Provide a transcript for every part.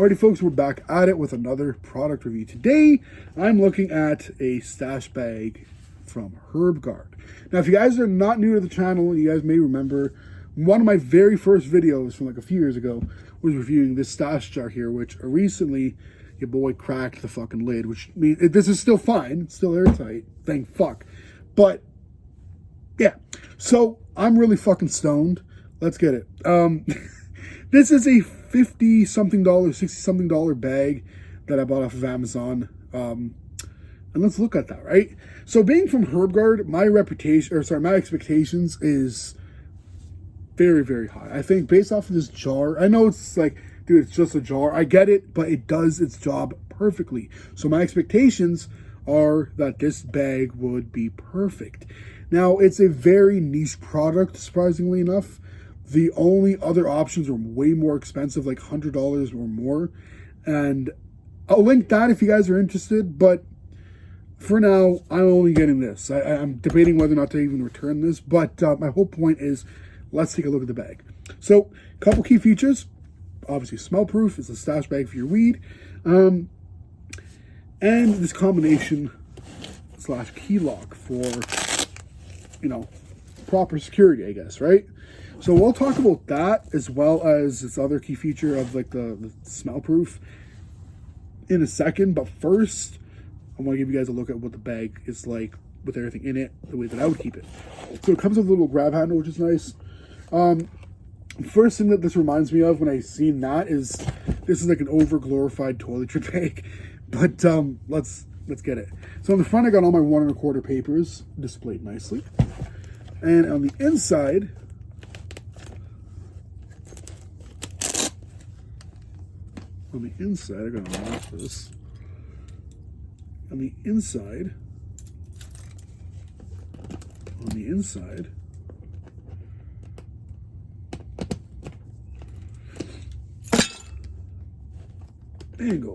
Alrighty folks, we're back at it with another product review. Today, I'm looking at a stash bag from HerbGuard. Now, if you guys are not new to the channel, you guys may remember one of my very first videos from like a few years ago was reviewing this stash jar here, which recently your boy cracked the fucking lid, which means this is still fine. It's still airtight, thank fuck. But yeah, so I'm really fucking stoned. Let's get it. This is a $50-something, $60-something bag that I bought off of Amazon. And let's look at that, right? So being from HerbGuard, my expectations is very, very high. I think based off of this jar, I know it's like, dude, it's just a jar. I get it, but it does its job perfectly. So my expectations are that this bag would be perfect. Now, it's a very niche product, surprisingly enough. The only other options are way more expensive, like $100 or more. And I'll link that if you guys are interested. But for now, I'm only getting this. I'm debating whether or not to even return this. But my whole point is, let's take a look at the bag. So, a couple key features. Obviously, smell proof. It's a stash bag for your weed. And this combination / key lock for, proper security, I guess, right? So we'll talk about that as well as this other key feature of like the smell proof in a second. But first, I want to give you guys a look at what the bag is like with everything in it, the way that I would keep it. So it comes with a little grab handle, which is nice. First thing that this reminds me of when I seen that is this is like an over glorified toiletry bag. But let's get it. So on the front, I got all my 1 1/4 papers displayed nicely, and on the inside, I gotta unlock this. On the inside,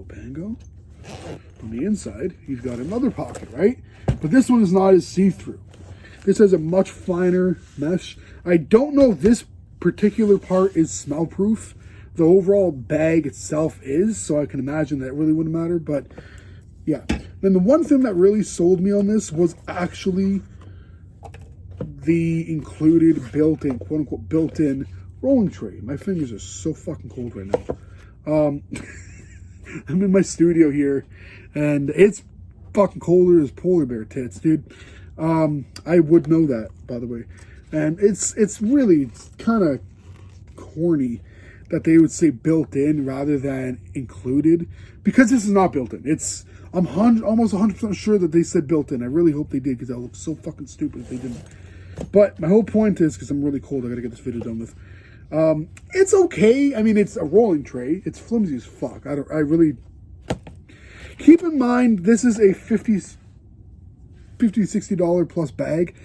bango. On the inside, you've got another pocket, right? But this one is not as see-through. This has a much finer mesh. I don't know if this particular part is smell-proof. The overall bag itself is, so I can imagine that it really wouldn't matter, but yeah. Then the one thing that really sold me on this was actually the included built-in, quote-unquote, built-in rolling tray. My fingers are so fucking cold right now. I'm in my studio here, and it's fucking colder as polar bear tits, dude. I would know that, by the way. And it's really kind of corny that they would say built-in rather than included, because this is not built-in. I'm almost 100% sure that they said built-in. I really hope they did, because that looks so fucking stupid if they didn't. But my whole point is, because I'm really cold, I gotta get this video done with. It's okay. I mean, it's a rolling tray. It's flimsy as fuck. I really keep in mind this is a $60 plus bag.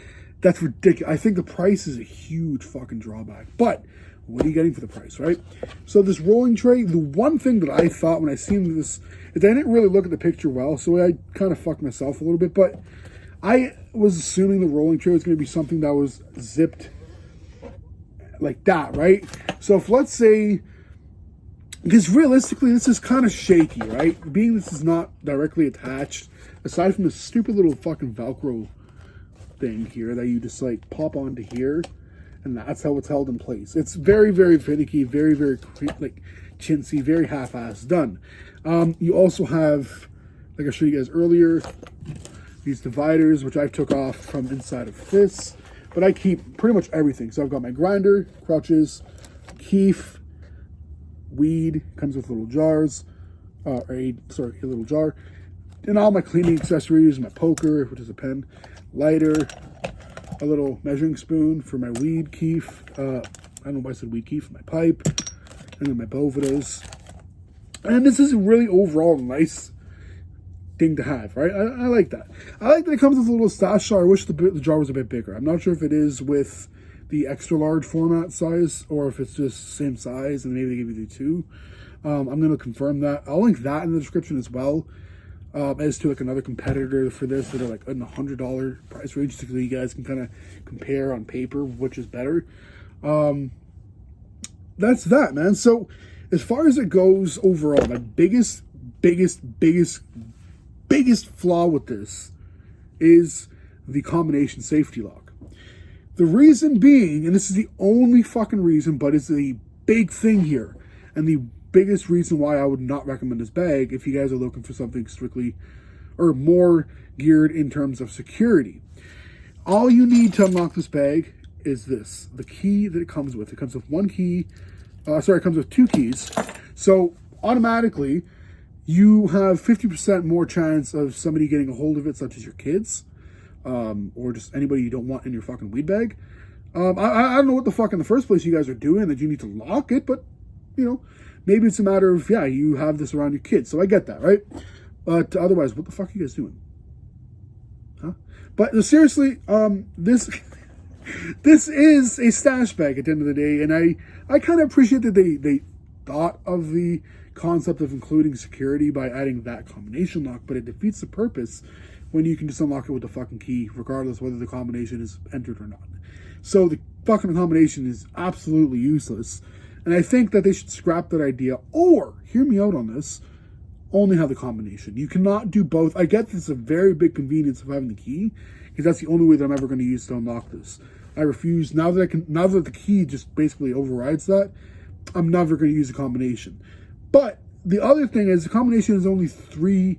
That's ridiculous. I think the price is a huge fucking drawback, but what are you getting for the price, right? So this rolling tray, the one thing that I thought when I seen this, is I didn't really look at the picture well, so I kind of fucked myself a little bit, but I was assuming the rolling tray was going to be something that was zipped like that, right? So if, let's say, because realistically this is kind of shaky, right? Being this is not directly attached, aside from this stupid little fucking Velcro thing here that you just like pop onto here, and that's how it's held in place. It's very, very finicky, very, very like chintzy, very half-assed done. You also have, like I showed you guys earlier, these dividers, which I took off from inside of this, but I keep pretty much everything. So I've got my grinder, crutches, keef, weed, comes with little jars, a little jar, and all my cleaning accessories, my poker, which is a pen, lighter, a little measuring spoon for my weed keef, I don't know why I said weed keef, my pipe, and then my Bovitas. And this is a really overall nice thing to have, right? I like that. I like that it comes with a little stash jar. I wish the jar was a bit bigger. I'm not sure if it is with the extra large format size or if it's just the same size and maybe they give you the two. I'm going to confirm that. I'll link that in the description as well. As to like another competitor for this that are like in the $100 price range, so you guys can kind of compare on paper which is better. That's that, man. So as far as it goes overall, my biggest flaw with this is the combination safety lock. The reason being, and this is the only fucking reason, but it's the big thing here, and the biggest reason why I would not recommend this bag if you guys are looking for something strictly or more geared in terms of security. All you need to unlock this bag is this, the key that it comes with. It comes with one key, it comes with two keys. So automatically, you have 50% more chance of somebody getting a hold of it, such as your kids, or just anybody you don't want in your fucking weed bag. I don't know what the fuck in the first place you guys are doing that you need to lock it, but, you know, maybe it's a matter of, yeah, you have this around your kids. So I get that, right? But otherwise, what the fuck are you guys doing? Huh? But seriously, this this is a stash bag at the end of the day, and I kind of appreciate that they thought of the concept of including security by adding that combination lock, but it defeats the purpose when you can just unlock it with the fucking key, regardless whether the combination is entered or not. So the fucking combination is absolutely useless, and I think that they should scrap that idea, or, hear me out on this, only have the combination. You cannot do both. I get this is a very big convenience of having the key, because that's the only way that I'm ever going to use to unlock this. I refuse, now that the key just basically overrides that, I'm never going to use a combination. But the other thing is, the combination is only 3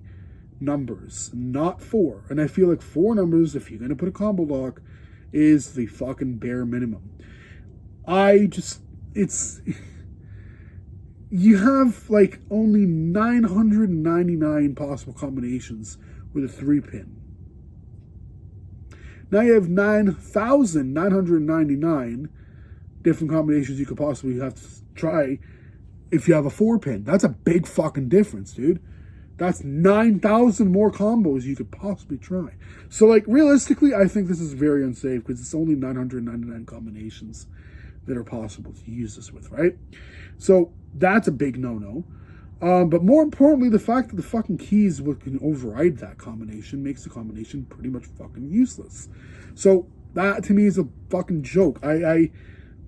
numbers, not 4. And I feel like 4 numbers, if you're going to put a combo lock, is the fucking bare minimum. You have like only 999 possible combinations with a 3-pin. Now you have 9,999 different combinations you could possibly have to try if you have a 4-pin. That's a big fucking difference, dude. That's 9,000 more combos you could possibly try. So, like, realistically, I think this is very unsafe because it's only 999 combinations that are possible to use this with, right? So, that's a big no-no. But more importantly, the fact that the fucking keys can override that combination makes the combination pretty much fucking useless. So, that to me is a fucking joke. I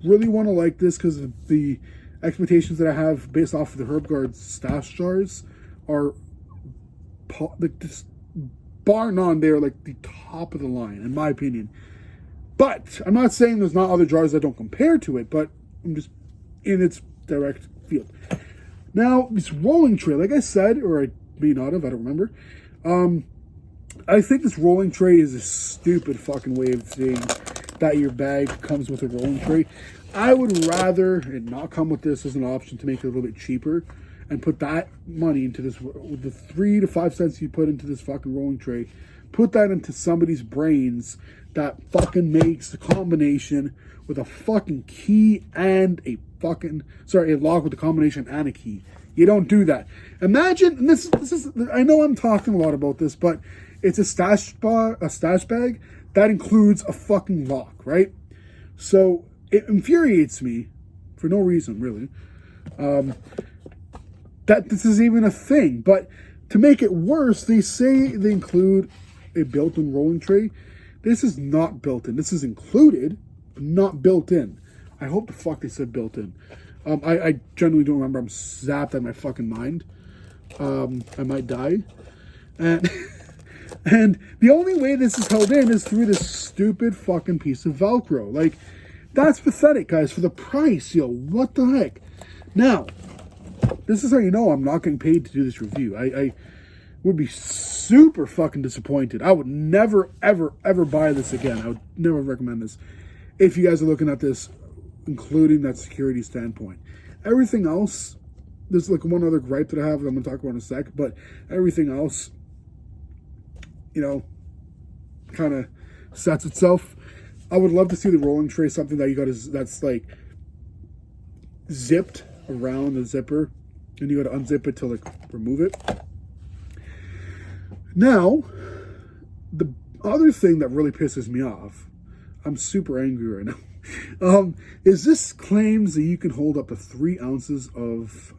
really want to like this because the expectations that I have based off of the HerbGuard stash jars are like just bar none. They're like the top of the line, in my opinion. But I'm not saying there's not other jars that don't compare to it, but I'm just in its direct field. Now, this rolling tray, like I said, or I may not have, I don't remember. I think this rolling tray is a stupid fucking way of saying that your bag comes with a rolling tray. I would rather it not come with this as an option to make it a little bit cheaper and put that money into this, the 3 to 5 cents you put into this fucking rolling tray, put that into somebody's brains that fucking makes the combination with a fucking key and a lock with the combination and a key. You don't do that. Imagine, and this is, I know I'm talking a lot about this, but it's a stash bag that includes a fucking lock, right? So it infuriates me for no reason, really, that this is even a thing. But to make it worse, they say they include a built-in rolling tray. This is not built in. This is included, but not built in. I hope the fuck they said built in. I generally don't remember. I'm zapped out of my fucking mind. I might die. And and the only way this is held in is through this stupid fucking piece of Velcro. Like, that's pathetic, guys, for the price. Yo, what the heck? Now, this is how you know I'm not getting paid to do this review. I would be super fucking disappointed. I would never, ever, ever buy this again. I would never recommend this. If you guys are looking at this, including that security standpoint. Everything else, there's like one other gripe that I have that I'm going to talk about in a sec, but everything else, you know, kind of sets itself. I would love to see the rolling tray, something that you got that's like zipped around the zipper, and you got to unzip it to like remove it. Now, the other thing that really pisses me off, I'm super angry right now, is this claims that you can hold up to 3 ounces of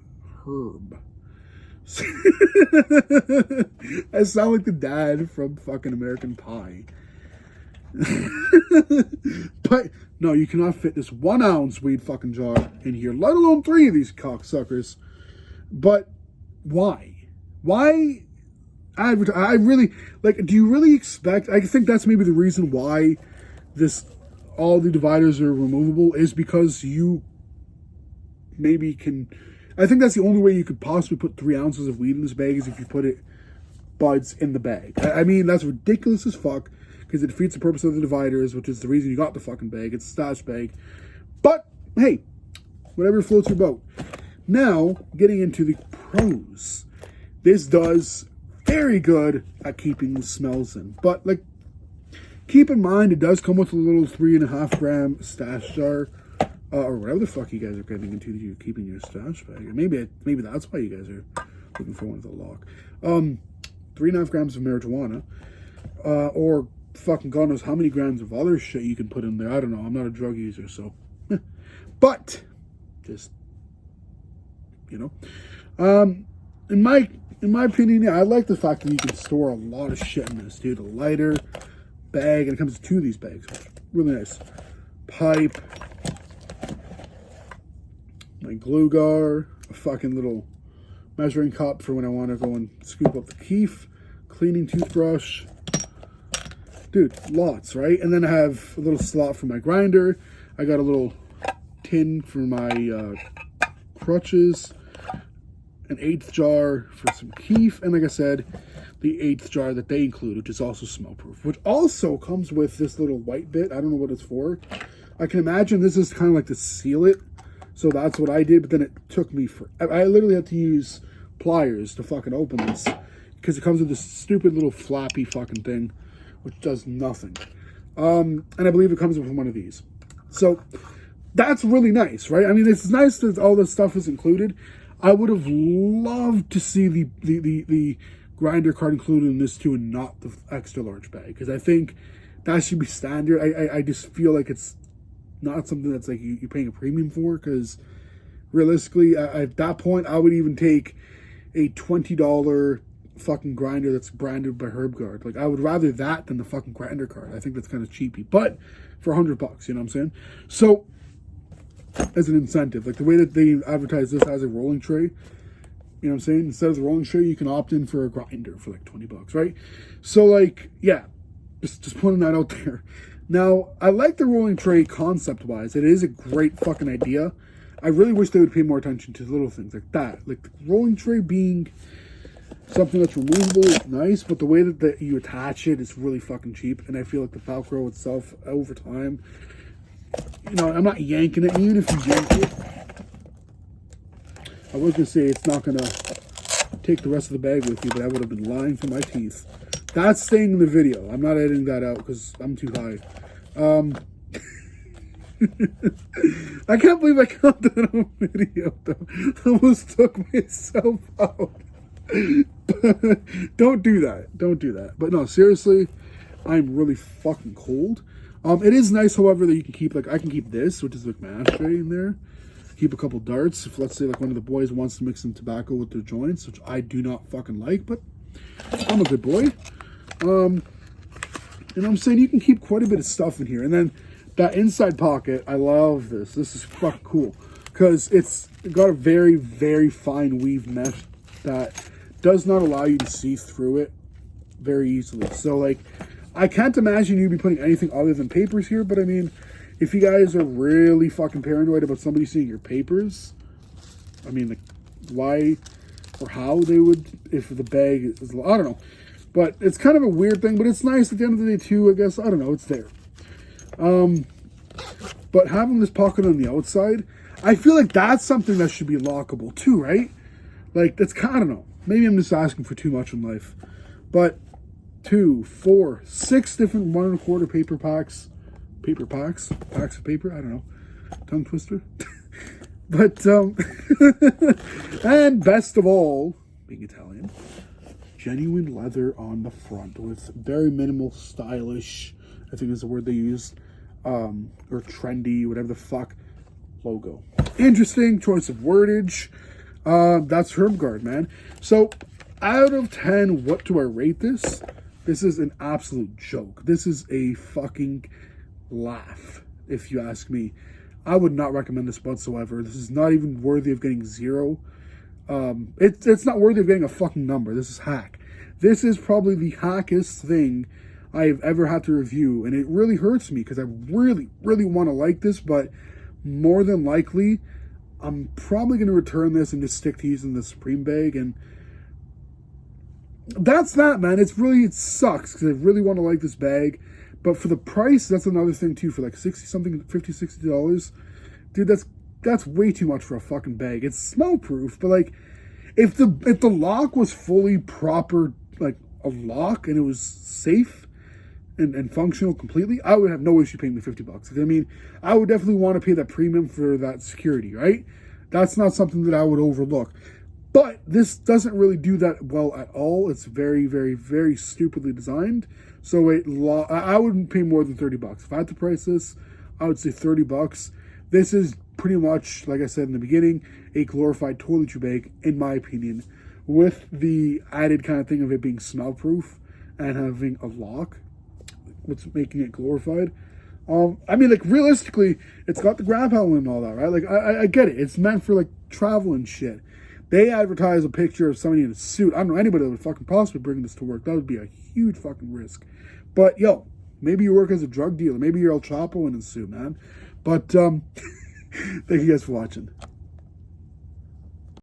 herb. I sound like the dad from fucking American Pie. But no, you cannot fit this 1 ounce weed fucking jar in here, let alone 3 of these cocksuckers. But why? Why advertise? I really, like, do you really expect, I think that's maybe the reason why all the dividers are removable, is because you maybe can, I think that's the only way you could possibly put 3 ounces of weed in this bag, is if you put it buds in the bag. I mean, that's ridiculous as fuck, because it defeats the purpose of the dividers, which is the reason you got the fucking bag. It's a stash bag. But, hey, whatever floats your boat. Now, getting into the pros. This does very good at keeping the smells in. But, like, keep in mind, it does come with a little 3.5 gram stash jar. Or whatever the fuck you guys are getting into, you're keeping your stash bag. Maybe that's why you guys are looking for one with a lock. 3.5 grams of marijuana. Or fucking God knows how many grams of other shit you can put in there. I don't know. I'm not a drug user, so. But, just, you know. In my opinion, yeah, I like the fact that you can store a lot of shit in this, dude. A lighter, bag, and it comes with 2 of these bags, which is really nice. Pipe, my glue gar, a fucking little measuring cup for when I want to go and scoop up the keef, cleaning toothbrush. Dude, lots, right? And then I have a little slot for my grinder. I got a little tin for my crutches, an 1/8 jar for some keef, and like I said, the 1/8 jar that they include, which is also smell proof, which also comes with this little white bit. I don't know what it's for. I can imagine this is kind of like to seal it. So that's what I did, but then it took me I literally had to use pliers to fucking open this, because it comes with this stupid little flappy fucking thing, which does nothing. And I believe it comes with one of these. So that's really nice, right? I mean, it's nice that all this stuff is included. I would have loved to see the grinder card included in this too, and not the extra large bag, because I think that should be standard. I just feel like it's not something that's like you're paying a premium for, because realistically, at that point, I would even take a $20 fucking grinder that's branded by HerbGuard. Like, I would rather that than the fucking grinder card. I think that's kind of cheapy, but for $100, you know what I'm saying? So, as an incentive, like the way that they advertise this as a rolling tray, you know what I'm saying? Instead of the rolling tray, you can opt in for a grinder for like $20, right? So, like, yeah, just putting that out there. Now, I like the rolling tray concept-wise. It is a great fucking idea. I really wish they would pay more attention to little things like that. Like the rolling tray being something that's removable is nice, but the way that you attach it is really fucking cheap. And I feel like the Velcro itself, over time, you know, I'm not yanking it. Even if you yank it, I was going to say it's not going to take the rest of the bag with you, but I would have been lying through my teeth. That's staying in the video. I'm not editing that out because I'm too high. I can't believe I got that on video, though. I almost took myself out. Don't do that. Don't do that. But no, seriously, I'm really fucking cold. It is nice, however, that you can keep, like, I can keep this, which is like my ashtray in there. Keep a couple darts. If, let's say, like, one of the boys wants to mix some tobacco with their joints, which I do not fucking like, but I'm a good boy. You know what I'm saying? You can keep quite a bit of stuff in here. And then that inside pocket, I love this. This is fucking cool because it's got a very, very fine weave mesh that does not allow you to see through it very easily. So, like, I can't imagine you'd be putting anything other than papers here, but I mean, if you guys are really fucking paranoid about somebody seeing your papers, I mean, like, why or how they would, if the bag is, I don't know. But it's kind of a weird thing, but it's nice at the end of the day too, I guess. I don't know, it's there. But having this pocket on the outside, I feel like that's something that should be lockable too, right? Like, that's kind of, I don't know. Maybe I'm just asking for too much in life. But 2, 4, 6 different 1 1/4 paper packs. Paper packs? Packs of paper? I don't know. Tongue twister? But, and best of all, being Italian, genuine leather on the front with very minimal stylish, I think is the word they used, or trendy, whatever the fuck, logo. Interesting choice of wordage. That's HerbGuard, man. So, out of 10, what do I rate this? This is an absolute joke. This is a fucking laugh, if you ask me. I would not recommend this whatsoever. This is not even worthy of getting 0. It's not worthy of getting a fucking number. This is hack. This is probably the hackiest thing I've ever had to review, and it really hurts me because I really, really want to like this, but more than likely, I'm probably going to return this and just stick to using the Supreme bag, and that's that, man. It sucks because I really want to like this bag, but for the price, that's another thing too. For like 60 something, $50, $60, dude, that's way too much for a fucking bag. It's smell proof, but like, if the lock was fully proper, like a lock, and it was safe and functional completely, I would have no issue paying the $50. I mean, I would definitely want to pay that premium for that security, right? That's not something that I would overlook. But this doesn't really do that well at all. It's very, very, very stupidly designed. So I wouldn't pay more than $30. If I had to price this, I would say $30. This is pretty much, like I said in the beginning, a glorified toiletry bag, in my opinion, with the added kind of thing of it being smell proof and having a lock, what's making it glorified. I mean, like, realistically, it's got the grab handle and all that, right? Like, I get it. It's meant for, like, travel and shit. They advertise a picture of somebody in a suit. I don't know anybody that would fucking possibly bring this to work. That would be a huge fucking risk. But, yo, maybe you work as a drug dealer. Maybe you're El Chapo in a suit, man. But, thank you guys for watching.